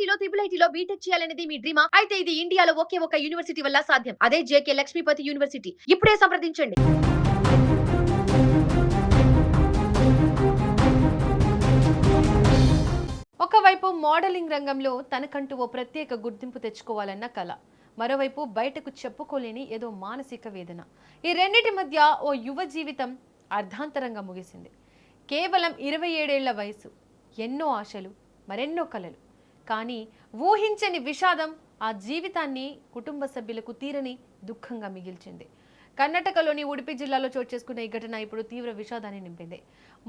ఐఐటీలో IIITలో BTech చేయాలనేది మీ డ్రీమా? అయితే ఇది ఇండియాలో ఒకే ఒక యూనివర్సిటీ వల్ల సాధ్యం. అదే జేకే లక్ష్మీపతి యూనివర్సిటీ. ఇప్పుడే సంప్రదించండి. ఒకవైపు మోడలింగ్ రంగంలో తనకంటూ ఓ ప్రత్యేక గుర్తింపు తెచ్చుకోవాలన్న కల, మరోవైపు బయటకు చెప్పుకోలేని ఏదో మానసిక వేదన. ఈ రెండిటి మధ్య ఓ యువ జీవితం అర్ధాంతరంగా ముగిసింది. కేవలం 27 ఏళ్ల వయసు, ఎన్నో ఆశలు, మరెన్నో కలలు. కానీ ఊహించని విషాదం ఆ జీవితాన్ని కుటుంబ సభ్యులకు తీరని దుఃఖంగా మిగిల్చింది. కర్ణాటకలోని ఉడిపి జిల్లాలో చోటు చేసుకున్న ఈ ఘటన ఇప్పుడు తీవ్ర విషాదాన్ని నింపింది.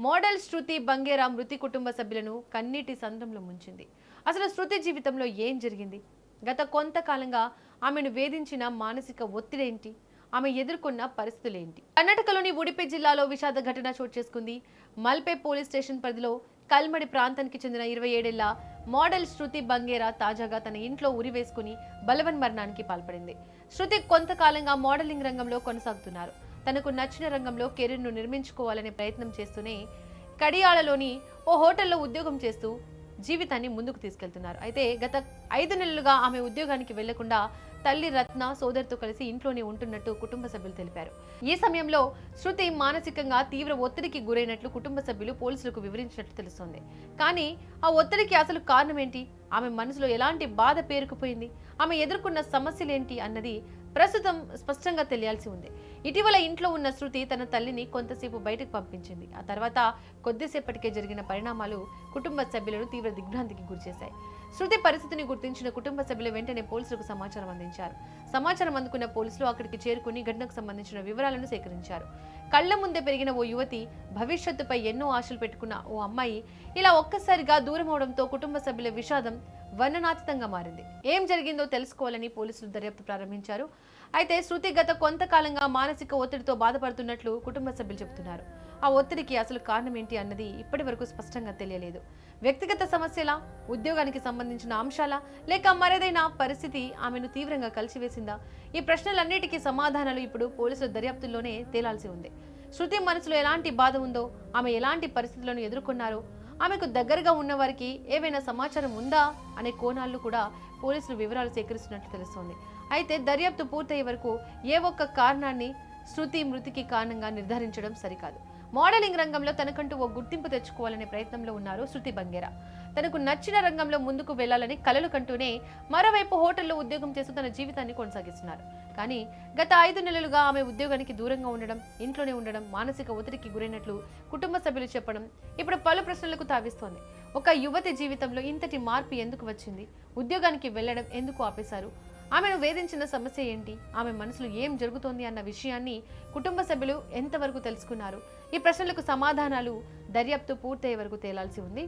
మోడల్ శృతి బంగేరా మృతి కుటుంబ సభ్యులను కన్నీటి సంద్రంలో ముంచింది. అసలు శృతి జీవితంలో ఏం జరిగింది? గత కొంతకాలంగా ఆమెను వేధించిన మానసిక ఒత్తిడేంటి? ఆమె ఎదుర్కొన్న పరిస్థితులేంటి? కర్ణాటకలోని ఉడిపి జిల్లాలో విషాద ఘటన చోటు చేసుకుంది. మల్పే పోలీస్ స్టేషన్ పరిధిలో కల్మడి ప్రాంతానికి చెందిన 27 ఏళ్ల మోడల్ శృతి బంగేరా తాజాగా తన ఇంట్లో ఉరివేసుకుని బలవన్ మరణానికి పాల్పడింది. శృతి కొంతకాలంగా మోడలింగ్ రంగంలో కొనసాగుతున్నారు. తనకు నచ్చిన రంగంలో కెరీర్ను నిర్మించుకోవాలనే ప్రయత్నం చేస్తూనే కడియాళలోని ఓ హోటల్లో ఉద్యోగం చేస్తూ జీవితాన్ని ముందుకు తీసుకెళ్తున్నారు. అయితే గత 5 నెలలుగా ఆమె ఉద్యోగానికి వెళ్లకుండా తల్లి రత్న సోదరితో కలిసి ఇంట్లోనే ఉంటున్నట్టు కుటుంబ సభ్యులు తెలిపారు. ఈ సమయంలో శృతి మానసికంగా తీవ్ర ఒత్తిడికి గురైనట్లు కుటుంబ సభ్యులు పోలీసులకు వివరించినట్లు తెలుస్తోంది. కానీ ఆ ఒత్తిడికి అసలు కారణం ఏంటి? ఆమె మనసులో ఎలాంటి బాధ పేరుకుపోయింది? ఆమె ఎదుర్కొన్న సమస్యలేంటి అన్నది ప్రస్తుతం స్పష్టంగా తెలియాల్సి ఉంది. ఇటీవల ఇంట్లో ఉన్న శృతి తన తల్లిని కొంతసేపు బయటకు పంపించింది. ఆ తర్వాత కొద్దిసేపటికే జరిగిన పరిణామాలు కుటుంబ సభ్యులను తీవ్ర దిగ్భ్రాంతికి గురిచేశాయి. శృతి పరిస్థితిని గుర్తించిన కుటుంబ సభ్యులు వెంటనే పోలీసులకు సమాచారం అందించారు. సమాచారం అందుకున్న పోలీసులు అక్కడికి చేరుకుని ఘటనకు సంబంధించిన వివరాలను సేకరించారు. కళ్ల ముందే పెరిగిన ఓ యువతి, భవిష్యత్తుపై ఎన్నో ఆశలు పెట్టుకున్న ఓ అమ్మాయి ఇలా ఒక్కసారిగా దూరం అవడంతో కుటుంబ సభ్యుల విషాదం వర్ణనాతీతంగా మారింది. ఏం జరిగిందో తెలుసుకోవాలని పోలీసులు దర్యాప్తు ప్రారంభించారు. అయితే శృతి గత కొంతకాలంగా మానసిక ఒత్తిడితో బాధపడుతున్నట్లు కుటుంబ సభ్యులు చెబుతున్నారు. ఆ ఒత్తిడికి అసలు కారణం ఏంటి అన్నది ఇప్పటి వరకు స్పష్టంగా తెలియలేదు. వ్యక్తిగత సమస్యలా, ఉద్యోగానికి సంబంధించిన అంశాలా, లేక మరేదైనా పరిస్థితి ఆమెను తీవ్రంగా కలిసివేసిందా? ఈ ప్రశ్నలన్నిటికీ సమాధానాలు ఇప్పుడు పోలీసుల దర్యాప్తుల్లోనే తేలాల్సి ఉంది. శృతి మనసులో ఎలాంటి బాధ ఉందో, ఆమె ఎలాంటి పరిస్థితులను ఎదుర్కొన్నారో, ఆమెకు దగ్గరగా ఉన్న వారికి ఏవైనా సమాచారం ఉందా అనే కోణాల్లో కూడా పోలీసులు వివరాలు సేకరిస్తున్నట్లు తెలుస్తోంది. అయితే దర్యాప్తు పూర్తయ్యే వరకు ఏ ఒక్క కారణాన్ని శృతి మృతికి కారణంగా నిర్ధారించడం సరికాదు. మోడలింగ్ రంగంలో తనకంటూ ఓ గుర్తింపు తెచ్చుకోవాలనే ప్రయత్నంలో ఉన్నారు శృతి బంగేరా. తనకు నచ్చిన రంగంలో ముందుకు వెళ్లాలని కలలు కంటూనే మరోవైపు హోటల్లో ఉద్యోగం చేస్తూ తన జీవితాన్ని కొనసాగిస్తున్నారు. కానీ గత 5 నెలలుగా ఆమె ఉద్యోగానికి దూరంగా ఉండడం, ఇంట్లోనే ఉండడం, మానసిక ఒత్తిడికి గురైనట్లు కుటుంబ సభ్యులు చెప్పడం ఇప్పుడు పలు ప్రశ్నలకు తావిస్తోంది. ఒక యువతి జీవితంలో ఇంతటి మార్పు ఎందుకు వచ్చింది? ఉద్యోగానికి వెళ్లడం ఎందుకు ఆపేశారు? ఆమెను వేధించిన సమస్య ఏంటి? ఆమె మనసులో ఏం జరుగుతోంది అన్న విషయాన్ని కుటుంబ సభ్యులు ఎంతవరకు తెలుసుకున్నారు? ఈ ప్రశ్నలకు సమాధానాలు దర్యాప్తు పూర్తయ్యే వరకు తేలాల్సి ఉంది.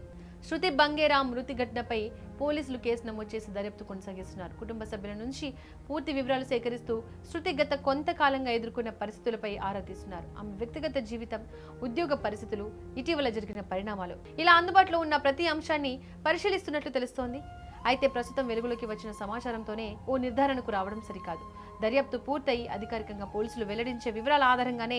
శృతి బంగేరా మృతి ఘటనపై పోలీసులు కేసు నమోదు చేసి దర్యాప్తు కొనసాగిస్తున్నారు. కుటుంబ సభ్యుల నుంచి పూర్తి వివరాలు సేకరిస్తూ శృతి గత కొంతకాలంగా ఎదుర్కొన్న పరిస్థితులపై ఆరా తీస్తున్నారు. ఆమె వ్యక్తిగత జీవితం, ఉద్యోగ పరిస్థితులు, ఇటీవల జరిగిన పరిణామాలు, ఇలా అందుబాటులో ఉన్న ప్రతి అంశాన్ని పరిశీలిస్తున్నట్లు తెలుస్తోంది. అయితే ప్రస్తుతం వెలుగులోకి వచ్చిన సమాచారంతోనే ఓ నిర్ధారణకు రావడం సరికాదు. దర్యాప్తు పూర్తయి అధికారికంగా పోలీసులు వెల్లడించే వివరాల ఆధారంగానే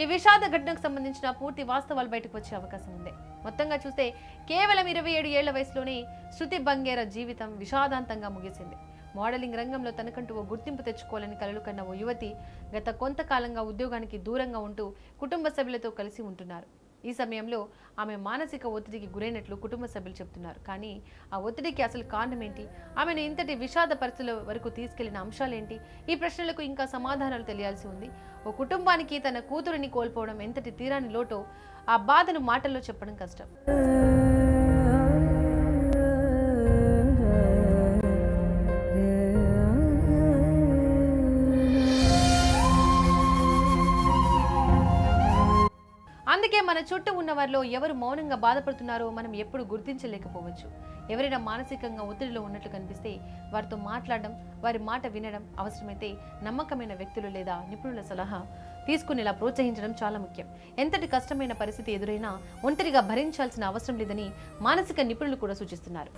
ఈ విషాద ఘటనకు సంబంధించిన పూర్తి వాస్తవాలు బయటకు వచ్చే అవకాశం ఉంది. మొత్తంగా చూస్తే కేవలం 27 ఏళ్ల వయసులోనే శృతి బంగేరా జీవితం విషాదాంతంగా ముగిసింది. మోడలింగ్ రంగంలో తనకంటూ ఓ గుర్తింపు తెచ్చుకోవాలని కలలు కన్న ఓ యువతి గత కొంతకాలంగా ఉద్యోగానికి దూరంగా ఉంటూ కుటుంబ సభ్యులతో కలిసి ఉంటున్నారు. ఈ సమయంలో ఆమె మానసిక ఒత్తిడికి గురైనట్లు కుటుంబ సభ్యులు చెబుతున్నారు. కానీ ఆ ఒత్తిడికి అసలు కారణం ఏంటి? ఆమెను ఇంతటి విషాద పరిస్థితుల వరకు తీసుకెళ్లిన అంశాలేంటి? ఈ ప్రశ్నలకు ఇంకా సమాధానాలు తెలియాల్సి ఉంది. ఓ కుటుంబానికి తన కూతురిని కోల్పోవడం ఎంతటి తీరాని లోటో ఆ బాధను మాటల్లో చెప్పడం కష్టం. అందుకే మన చుట్టూ ఉన్న వారిలో ఎవరు మౌనంగా బాధపడుతున్నారో మనం ఎప్పుడు గుర్తించలేకపోవచ్చు. ఎవరైనా మానసికంగా ఒత్తిడిలో ఉన్నట్లు కనిపిస్తే వారితో మాట్లాడడం, వారి మాట వినడం, అవసరమైతే నమ్మకమైన వ్యక్తులు లేదా నిపుణుల సలహా తీసుకునేలా ప్రోత్సహించడం చాలా ముఖ్యం. ఎంతటి కష్టమైన పరిస్థితి ఎదురైనా ఒంటరిగా భరించాల్సిన అవసరం లేదని మానసిక నిపుణులు కూడా సూచిస్తున్నారు.